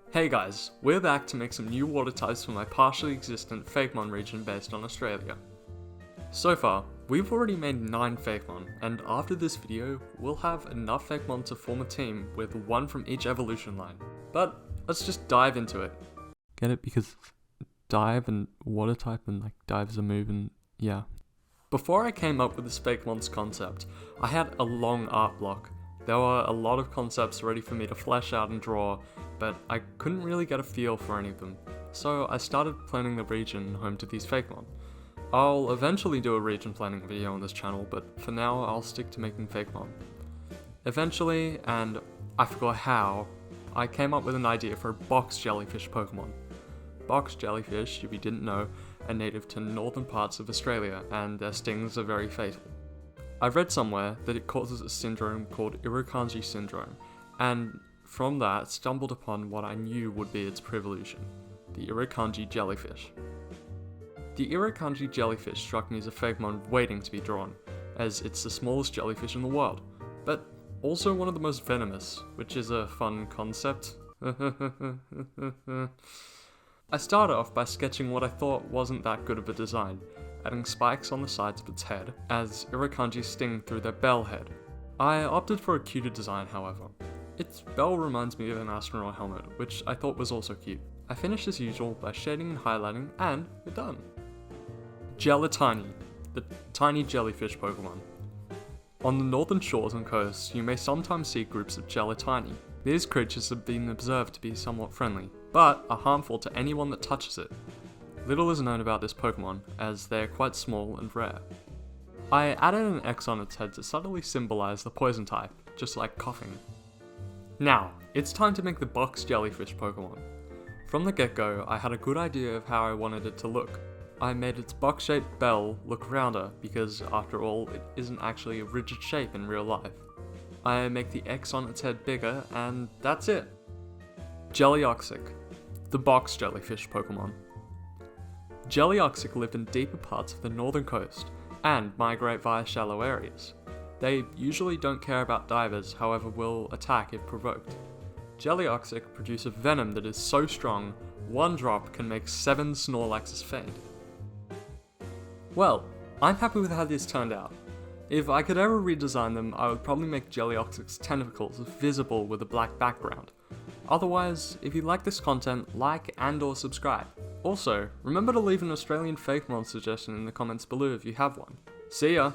Hey guys, we're back to make some new water types for my partially existent Fakemon region based on Australia. So far, we've already made 9 Fakemon, and after this video, we'll have enough Fakemon to form a team with one from each evolution line. But let's just dive into it. Get it? Because dive and water type and like dive is a move and yeah. Before I came up with this Fakemon's concept, I had a long art block. There were a lot of concepts ready for me to flesh out and draw, but I couldn't really get a feel for any of them, so I started planning the region home to these Fakemon. I'll eventually do a region planning video on this channel, but for now I'll stick to making Fakemon. Eventually, and I forgot how, I came up with an idea for a box jellyfish Pokemon. Box jellyfish, if you didn't know, are native to northern parts of Australia, and their stings are very fatal. I've read somewhere that it causes a syndrome called Irukandji syndrome, and from that stumbled upon what I knew would be its prevolution, the Irukandji jellyfish. The Irukandji jellyfish struck me as a Fakemon waiting to be drawn, as it's the smallest jellyfish in the world, but also one of the most venomous, which is a fun concept. I started off by sketching what I thought wasn't that good of a design, adding spikes on the sides of its head, as Irukandji sting through their bell head. I opted for a cuter design, however. Its bell reminds me of an astronaut helmet, which I thought was also cute. I finished as usual by shading and highlighting, and we're done. Jellytiny, the tiny jellyfish Pokemon. On the northern shores and coasts, you may sometimes see groups of Jellytiny. These creatures have been observed to be somewhat friendly, but are harmful to anyone that touches it. Little is known about this Pokemon, as they are quite small and rare. I added an X on its head to subtly symbolize the poison type, just like coughing. Now, it's time to make the box jellyfish Pokemon. From the get-go, I had a good idea of how I wanted it to look. I made its box-shaped bell look rounder because, after all, it isn't actually a rigid shape in real life. I make the X on its head bigger, and that's it. Jellyfish, the box jellyfish Pokemon. Jellyfish live in deeper parts of the northern coast, and migrate via shallow areas. They usually don't care about divers, however will attack if provoked. Jellyfish produce a venom that is so strong, one drop can make 7 Snorlaxes faint. Well, I'm happy with how this turned out. If I could ever redesign them, I would probably make Jellyfish's tentacles visible with a black background. Otherwise, if you like this content, like and or subscribe. Also, remember to leave an Australian Fakemon suggestion in the comments below if you have one. See ya!